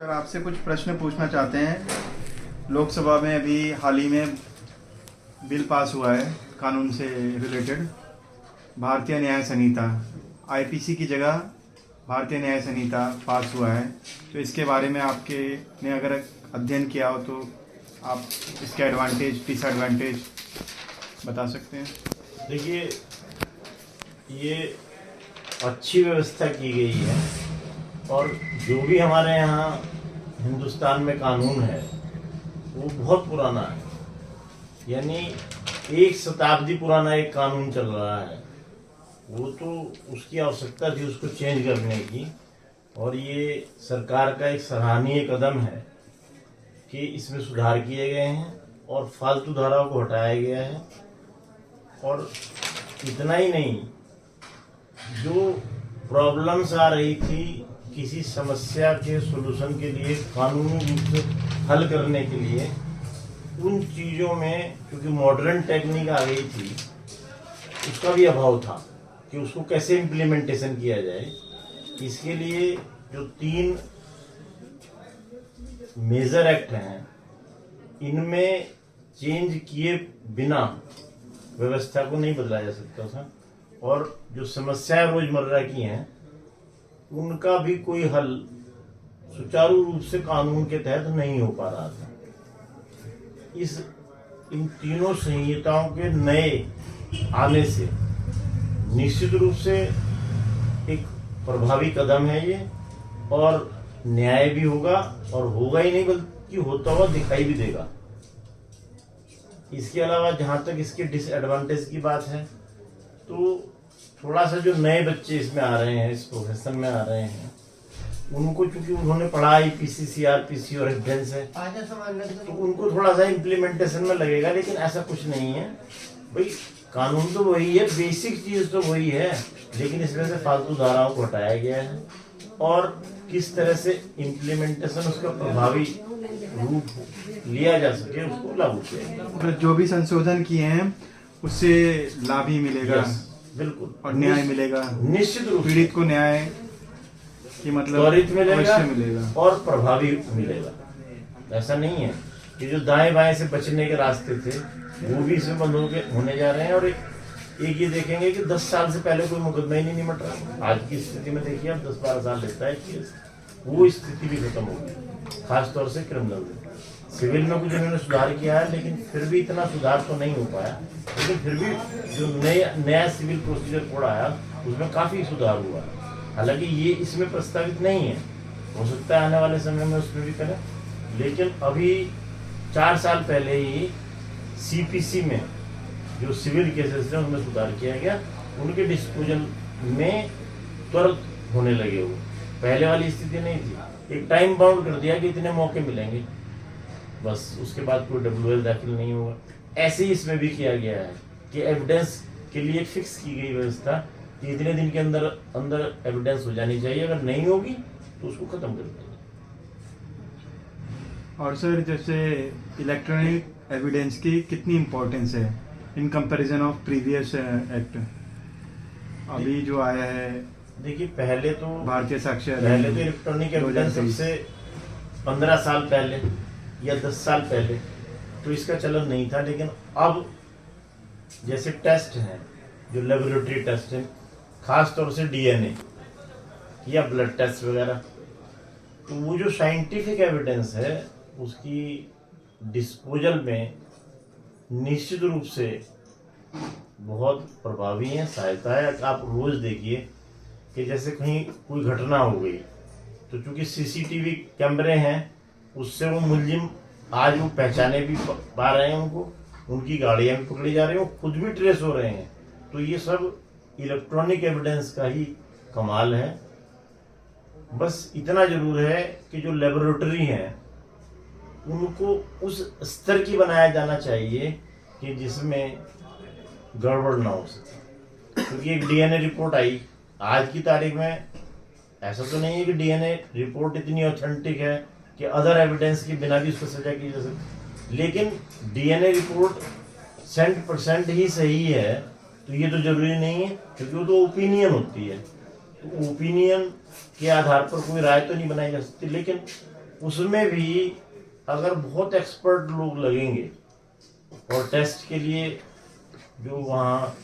Sir आपसे कुछ प्रश्न पूछना चाहते हैं। लोकसभा में अभी हाल ही में बिल पास हुआ है कानून से रिलेटेड, भारतीय न्याय संहिता, आईपीसी की जगह भारतीय न्याय संहिता पास हुआ है। तो इसके बारे में आपके ने अगर अध्ययन किया हो तो आप इसके एडवांटेज डिसएडवांटेज बता सकते हैं। देखिए, ये अच्छी व्यवस्था की गई है और जो भी हमारे यहाँ हिंदुस्तान में कानून है वो बहुत पुराना है। यानी 1 शताब्दी पुराना एक कानून चल रहा है। वो तो उसकी आवश्यकता थी उसको चेंज करने की, और ये सरकार का एक सराहनीय कदम है कि इसमें सुधार किए गए हैं और फालतू धाराओं को हटाया गया है। और इतना ही नहीं, जो प्रॉब्लम्स आ रही थी किसी समस्या के सॉल्यूशन के लिए, कानूनी रूप से हल करने के लिए, उन चीज़ों में क्योंकि मॉडर्न टेक्निक आ गई थी, उसका भी अभाव था कि उसको कैसे इम्प्लीमेंटेशन किया जाए। इसके लिए जो 3 मेजर एक्ट हैं, इनमें चेंज किए बिना व्यवस्था को नहीं बदला जा सकता था, और जो समस्याएं रोजमर्रा की हैं उनका भी कोई हल सुचारू रूप से कानून के तहत नहीं हो पा रहा था। इन तीनों संहिताओं के नए आने से निश्चित रूप से एक प्रभावी कदम है ये, और न्याय भी होगा, और होगा ही नहीं बल्कि होता हुआ दिखाई भी देगा। इसके अलावा जहाँ तक इसके डिसएडवांटेज की बात है, तो थोड़ा सा जो नए बच्चे इसमें आ रहे हैं, इस प्रोफेशन में आ रहे हैं, उनको चूंकि उन्होंने पढ़ा आईपीसी, सीआरपीसी और एविडेंस है, तो उनको थोड़ा सा इम्प्लीमेंटेशन में लगेगा। लेकिन ऐसा कुछ नहीं है भाई, कानून तो वही है, बेसिक चीज तो वही है, लेकिन इसमें से फालतू धाराओं को हटाया गया है और किस तरह से इम्प्लीमेंटेशन उसका प्रभावी रूप लिया जा सके उसको लागू किया। जो भी संशोधन किए हैं उससे लाभ ही मिलेगा। बिल्कुल, और न्याय मिलेगा, निश्चित रूप से पीड़ित को न्याय कि मतलब त्वरित मिलेगा मिलेगा और प्रभावी मिलेगा। ऐसा नहीं है कि जो दाएं बाएं से बचने के रास्ते थे वो भी इसमें बंद होने जा रहे हैं। और एक ये देखेंगे कि 10 साल से पहले कोई मुकदमा ही नहीं निमट रहा। आज की स्थिति में देखिए, अब 10-12 साल लेता है केस, वो स्थिति भी खत्म होगी, खासतौर से क्रिमिनल में। सिविल में कुछ इन्होंने सुधार किया है, लेकिन फिर भी इतना सुधार तो नहीं हो पाया। लेकिन फिर भी जो नया सिविल प्रोसीजर कोड आया उसमें काफी सुधार हुआ। हालांकि ये इसमें प्रस्तावित नहीं है, हो सकता है आने वाले समय में उसमें भी करें। लेकिन अभी 4 साल पहले ही सीपीसी में जो सिविल केसेस हैं उनमें सुधार किया गया, उनके डिस्पोजल में त्वरित होने लगे। वो पहले वाली स्थिति नहीं थी, एक टाइम बाउंड कर दिया कि इतने मौके मिलेंगे, बस उसके बाद कोई WL दाखिल नहीं होगा। ऐसे ही इसमें भी किया गया है कि एविडेंस के लिए फिक्स की गई व्यवस्था कि इतने दिन के अंदर अंदर एविडेंस हो जानी चाहिए, अगर नहीं होगी तो उसको खत्म कर देंगे। और सर, जैसे इलेक्ट्रॉनिक एविडेंस की कितनी इम्पोर्टेंस है in comparison of previous act अभी जो आया है? देखिए, पहले तो भारतीय साक्ष्य इलेक्ट्रॉनिक एविडेंस सबसे 15 साल पहले या 10 साल पहले तो इसका चलन नहीं था। लेकिन अब जैसे टेस्ट हैं, जो लेबोरेटरी टेस्ट हैं, खास तौर से DNA या ब्लड टेस्ट वगैरह, तो वो जो साइंटिफिक एविडेंस है उसकी डिस्पोजल में निश्चित रूप से बहुत प्रभावी है, सहायता है। आप रोज देखिए कि जैसे कहीं कोई घटना हो गई, तो चूंकि CCTV कैमरे हैं, उससे वो मुलजिम आज वो पहचाने भी पा रहे हैं, उनकी गाड़ियां भी पकड़ी जा रही हैं, वो खुद भी ट्रेस हो रहे हैं। तो ये सब इलेक्ट्रॉनिक एविडेंस का ही कमाल है। बस इतना जरूर है कि जो लेबोरेटरी हैं उनको उस स्तर की बनाया जाना चाहिए कि जिसमें गड़बड़ ना हो सके। क्योंकि एक DNA रिपोर्ट आई आज की तारीख में, ऐसा तो नहीं है कि DNA रिपोर्ट इतनी ऑथेंटिक है कि अदर एविडेंस के बिना भी उसको सजा की जा सकती, लेकिन DNA रिपोर्ट 100% ही सही है तो ये तो जरूरी नहीं है, क्योंकि वो तो ओपिनियन होती है। तो ओपिनियन के आधार पर कोई राय तो नहीं बनाई जा सकती, लेकिन उसमें भी अगर बहुत एक्सपर्ट लोग लगेंगे और टेस्ट के लिए जो वहाँ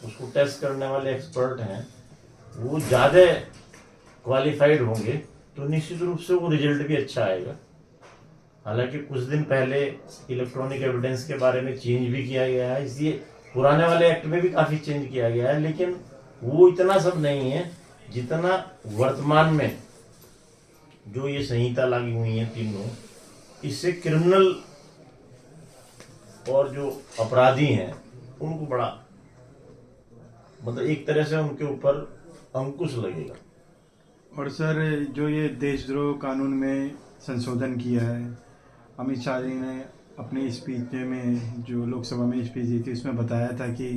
उसको टेस्ट करने वाले एक्सपर्ट हैं वो ज़्यादा क्वालिफाइड होंगे तो निश्चित रूप से वो रिजल्ट भी अच्छा आएगा। हालांकि कुछ दिन पहले इलेक्ट्रॉनिक एविडेंस के बारे में चेंज भी किया गया है, इसलिए पुराने वाले एक्ट में भी काफ़ी चेंज किया गया है, लेकिन वो इतना सब नहीं है जितना वर्तमान में जो ये संहिता लागू हुई है तीनों, इससे क्रिमिनल और जो अपराधी हैं उनको बड़ा मतलब एक तरह से उनके ऊपर अंकुश लगेगा। और सर जो ये देशद्रोह कानून में संशोधन किया है, अमित शाह जी ने अपनी स्पीच में जो लोकसभा में स्पीच दी थी उसमें बताया था कि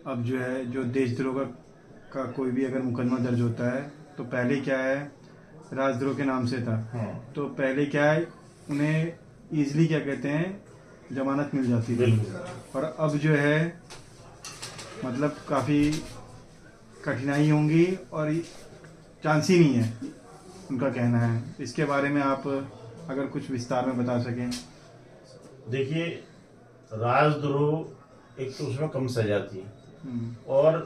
अब जो है जो देशद्रोह का कोई भी अगर मुकदमा दर्ज होता है तो पहले क्या है राजद्रोह के नाम से था, तो पहले क्या है उन्हें ईजिली क्या कहते हैं जमानत मिल जाती थी, और अब जो है मतलब काफ़ी कठिनाई होंगी और चांस ही नहीं है उनका कहना है। इसके बारे में आप अगर कुछ विस्तार में बता सकें। देखिए, राजद्रोह एक तो उसमें कम सजा थी और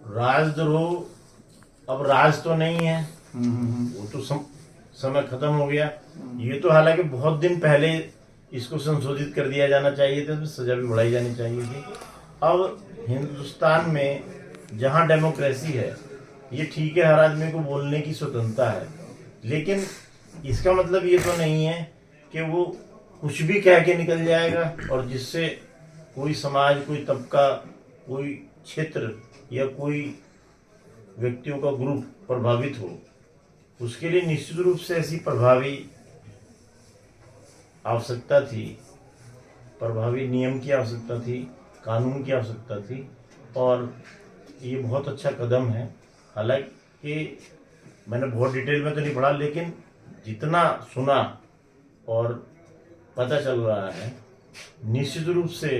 राजद्रोह अब राज तो नहीं है, वो तो समय खत्म हो गया। ये तो हालांकि बहुत दिन पहले इसको संशोधित कर दिया जाना चाहिए था, तो सजा भी बढ़ाई जानी चाहिए थी। अब हिंदुस्तान में जहाँ डेमोक्रेसी है ये ठीक है, हर आदमी को बोलने की स्वतंत्रता है, लेकिन इसका मतलब ये तो नहीं है कि वो कुछ भी कह के निकल जाएगा और जिससे कोई समाज, कोई तबका, कोई क्षेत्र या कोई व्यक्तियों का ग्रुप प्रभावित हो। उसके लिए निश्चित रूप से ऐसी प्रभावी आवश्यकता थी, प्रभावी नियम की आवश्यकता थी, कानून की आवश्यकता थी, और ये बहुत अच्छा कदम है। हालांकि मैंने बहुत डिटेल में तो नहीं पढ़ा, लेकिन जितना सुना और पता चल रहा है निश्चित रूप से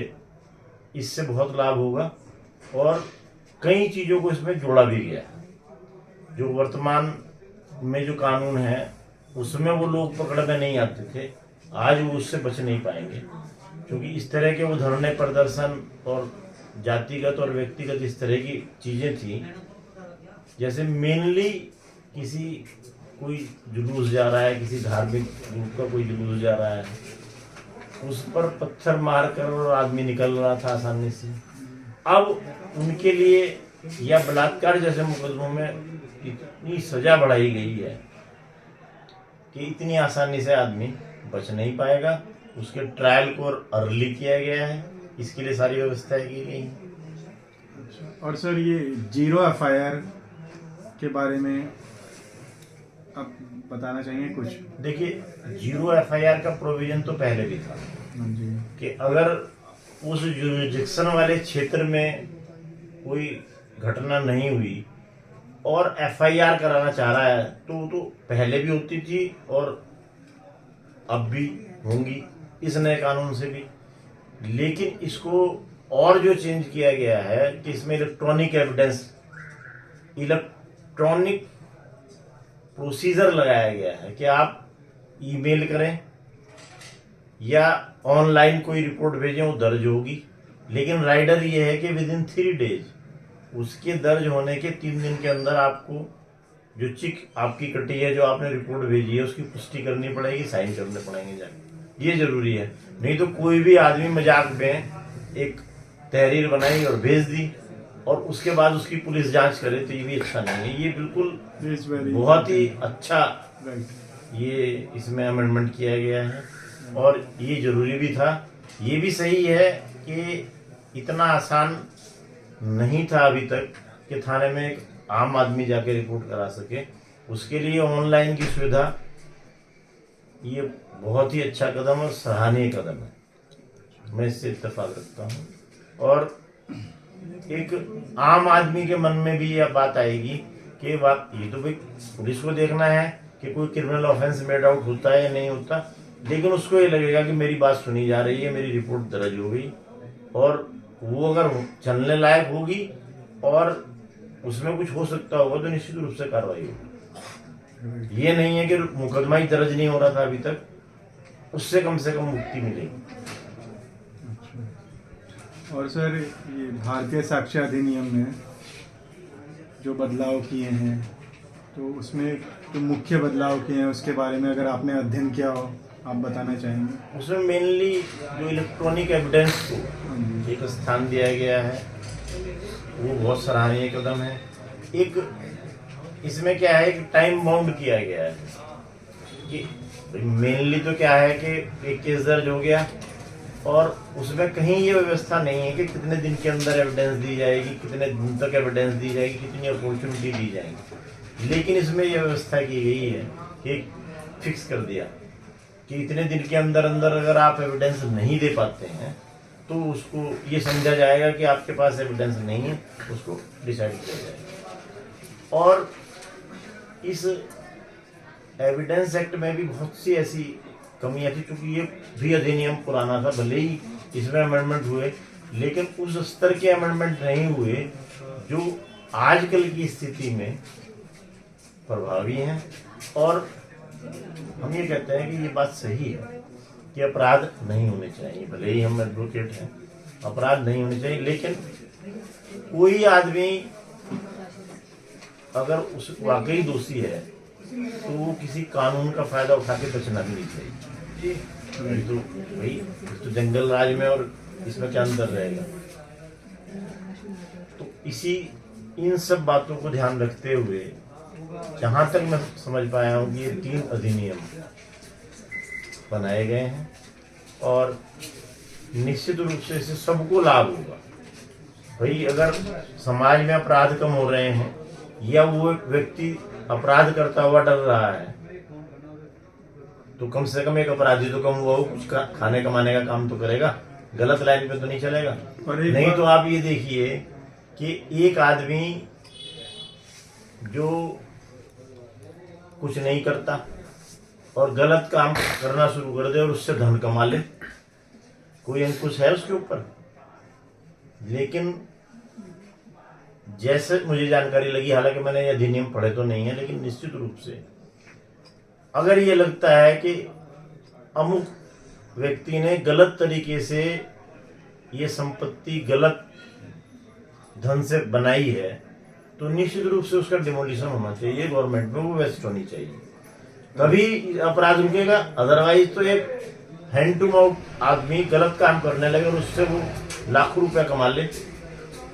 इससे बहुत लाभ होगा और कई चीज़ों को इसमें जोड़ा भी गया है। जो वर्तमान में जो कानून है उसमें वो लोग पकड़ में नहीं आते थे, आज वो उससे बच नहीं पाएंगे, क्योंकि इस तरह के वो धरने प्रदर्शन और जातिगत और व्यक्तिगत इस तरह की चीज़ें थी, जैसे मेनली किसी कोई जुलूस जा रहा है, किसी धार्मिक ग्रुप का कोई जुलूस जा रहा है, उस पर पत्थर मारकर और आदमी निकल रहा था आसानी से। अब उनके लिए या बलात्कार जैसे मुकदमों में इतनी सजा बढ़ाई गई है कि इतनी आसानी से आदमी बच नहीं पाएगा। उसके ट्रायल को अर्ली किया गया है, इसके लिए सारी व्यवस्थाएं की गई हैं। और सर ये 0 FIR के बारे में आप बताना चाहिए कुछ। देखिए, 0 FIR का प्रोविजन तो पहले भी था कि अगर उस जुरिडिक्शन वाले क्षेत्र में कोई घटना नहीं हुई और FIR कराना चाह रहा है तो पहले भी होती थी और अब भी होंगी इस नए कानून से भी। लेकिन इसको और जो चेंज किया गया है कि इसमें इलेक्ट्रॉनिक एविडेंस, इलेक्ट्रॉनिक प्रोसीजर लगाया गया है कि आप ईमेल करें या ऑनलाइन कोई रिपोर्ट भेजें, वो दर्ज होगी। लेकिन राइडर ये है कि विद इन 3 डेज, उसके दर्ज होने के 3 दिन के अंदर आपको जो चिक आपकी कटी है, जो आपने रिपोर्ट भेजी है, उसकी पुष्टि करनी पड़ेगी, साइन करने पड़ेंगे जाके। ये जरूरी है, नहीं तो कोई भी आदमी मजाक में एक तहरीर बनाई और भेज दी और उसके बाद उसकी पुलिस जांच करे तो ये भी अच्छा नहीं है। ये बिल्कुल बहुत ही अच्छा ये इसमें अमेंडमेंट किया गया है और ये जरूरी भी था। ये भी सही है कि इतना आसान नहीं था अभी तक कि थाने में एक आम आदमी जाके रिपोर्ट करा सके। उसके लिए ऑनलाइन की सुविधा ये बहुत ही अच्छा कदम और सराहनीय कदम है, मैं इससे इत्तेफाक रखता हूँ। और एक आम आदमी के मन में भी यह बात आएगी कि ये तो भाई पुलिस को देखना है कि कोई क्रिमिनल ऑफेंस मेड आउट होता है या नहीं होता, लेकिन उसको ये लगेगा कि मेरी बात सुनी जा रही है, मेरी रिपोर्ट दर्ज हो गई और वो अगर चलने लायक होगी और उसमें कुछ हो सकता होगा तो निश्चित रूप से कार्रवाई होगी। राइट। ये नहीं है कि मुकदमा ही दर्ज नहीं हो रहा था अभी तक, उससे कम से कम मुक्ति मिलेगी। अच्छा। और सर ये भारतीय साक्ष्य अधिनियम में जो बदलाव किए हैं, तो उसमें जो मुख्य बदलाव किए हैं उसके बारे में अगर आपने अध्ययन किया हो, आप बताना चाहेंगे? उसमें मेनली जो इलेक्ट्रॉनिक एविडेंस को हाँ जी। एक स्थान दिया गया है, वो बहुत सराहनीय कदम है। एक इसमें क्या है कि टाइम बाउंड किया गया है कि मेनली तो क्या है कि एक केस दर्ज हो गया और उसमें कहीं ये व्यवस्था नहीं है कि कितने दिन के अंदर एविडेंस दी जाएगी, कितने दिन तक एविडेंस दी जाएगी, कितनी अपॉर्चुनिटी दी जाएगी। लेकिन इसमें यह व्यवस्था की गई है कि फिक्स कर दिया कि इतने दिन के अंदर अंदर अगर आप एविडेंस नहीं दे पाते हैं तो उसको ये समझा जाएगा कि आपके पास एविडेंस नहीं है, उसको डिसाइड किया जाएगा। और इस एविडेंस एक्ट में भी बहुत सी ऐसी कमियां थी, क्योंकि ये भी अधिनियम पुराना था, भले ही इसमें अमेंडमेंट हुए लेकिन उस स्तर के अमेंडमेंट नहीं हुए जो आजकल की स्थिति में प्रभावी हैं। और हम ये कहते हैं कि ये बात सही है कि अपराध नहीं होने चाहिए, भले ही हम एडवोकेट हैं, अपराध नहीं होने चाहिए, लेकिन कोई आदमी अगर उस वाकई दोषी है तो वो किसी कानून का फायदा उठा के बचना भी नहीं चाहिए। तो भाई तो जंगल राज में और इसमें क्या अंतर रहेगा। तो इन सब बातों को ध्यान रखते हुए जहां तक मैं समझ पाया हूँ कि ये 3 अधिनियम बनाए गए हैं और निश्चित रूप से इससे सबको लाभ होगा। भाई अगर समाज में अपराध कम हो रहे हैं या वो व्यक्ति अपराध करता हुआ डर रहा है तो कम से कम एक अपराधी तो कम हुआ हो, कुछ खाने कमाने का काम तो करेगा, गलत लाइन पे तो नहीं चलेगा। नहीं तो आप ये देखिए कि एक आदमी जो कुछ नहीं करता और गलत काम करना शुरू कर दे और उससे धन कमा ले, कोई अंकुश है उसके ऊपर। लेकिन जैसे मुझे जानकारी लगी, हालांकि मैंने ये अधिनियम पढ़े तो नहीं है, लेकिन निश्चित रूप से अगर ये लगता है कि अमुक व्यक्ति ने गलत तरीके से ये संपत्ति गलत धन से बनाई है तो निश्चित रूप से उसका डिमोलिशन होना चाहिए, गवर्नमेंट में वो वेस्ट होनी चाहिए, तभी अपराध रुकेगा। अदरवाइज तो एक हैंड टू माउथ आदमी गलत काम करने लगे और उससे वो लाखों रुपया कमा ले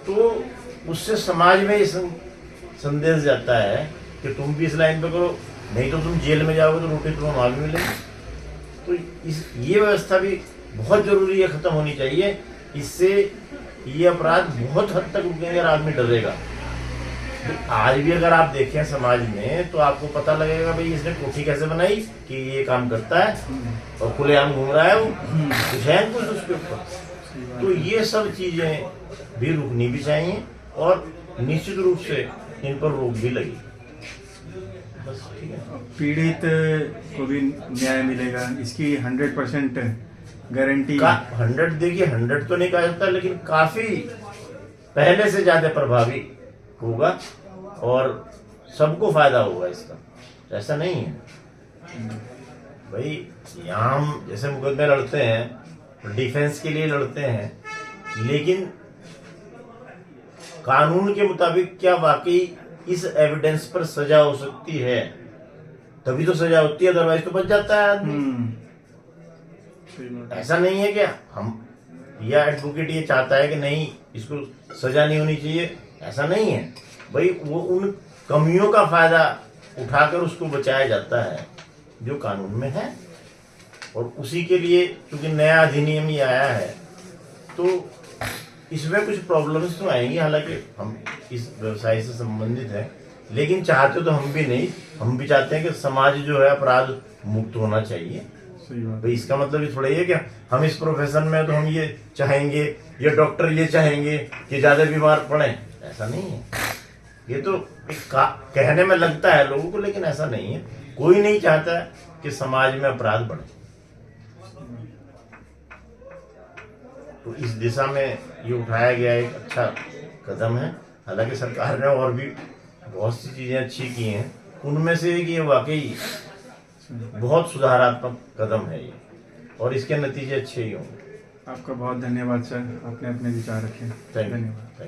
तो उससे समाज में ये संदेश जाता है कि तुम भी इस लाइन पे करो, नहीं तो तुम जेल में जाओगे तो रोटी तुम्हें वहां भी मिलेगी। तो ये व्यवस्था भी बहुत जरूरी है, खत्म होनी चाहिए। इससे ये अपराध बहुत हद तक रुकेंगे और आदमी डरेगा। आज भी अगर आप देखें समाज में तो आपको पता लगेगा भाई इसने कोठी कैसे बनाई कि ये काम करता है और खुलेआम घूम रहा है, वो कुछ है कुछ उसके ऊपर। तो ये सब चीजें भी रुकनी भी चाहिए और निश्चित रूप से इन पर रोक भी लगी। बस ठीक है। पीड़ित को भी न्याय मिलेगा, इसकी 100% गारंटी। 100 देखिए 100 तो नहीं कहा जाता, लेकिन काफी पहले से ज्यादा प्रभावी होगा और सबको फायदा होगा इसका। ऐसा नहीं है भाई, यहाँ हम जैसे मुकदमे लड़ते हैं डिफेंस के लिए लड़ते हैं, लेकिन कानून के मुताबिक क्या वाकई इस एविडेंस पर सजा हो सकती है, तभी तो सजा होती है, अदरवाइज तो बच जाता है आदमी। ऐसा नहीं है क्या हम या एडवोकेट ये चाहता है कि नहीं इसको सजा नहीं होनी चाहिए, ऐसा नहीं है भाई। वो उन कमियों का फायदा उठाकर उसको बचाया जाता है जो कानून में है, और उसी के लिए क्योंकि नया अधिनियम ही आया है तो इसमें कुछ प्रॉब्लम्स तो आएंगी। हालांकि हम इस व्यवसाय से संबंधित हैं, लेकिन चाहते तो हम भी नहीं, हम भी चाहते हैं कि समाज जो है अपराध मुक्त होना चाहिए। भाई इसका मतलब ये थोड़ा ही है कि हम इस प्रोफेशन में तो हम ये चाहेंगे, ये डॉक्टर ये चाहेंगे कि ज्यादा बीमार पड़े, ऐसा नहीं है। ये तो कहने में लगता है लोगों को, लेकिन ऐसा नहीं है। कोई नहीं चाहता कि समाज में अपराध बढ़े। तो इस दिशा में ये उठाया गया एक अच्छा कदम है। हालांकि सरकार ने और भी बहुत सी चीजें अच्छी की हैं, उनमें से एक ये वाकई बहुत सुधारात्मक कदम है ये, और इसके नतीजे अच्छे ही होंगे। आपका बहुत धन्यवाद सर, आपने अपने विचार रखे। Thank you. धन्यवाद।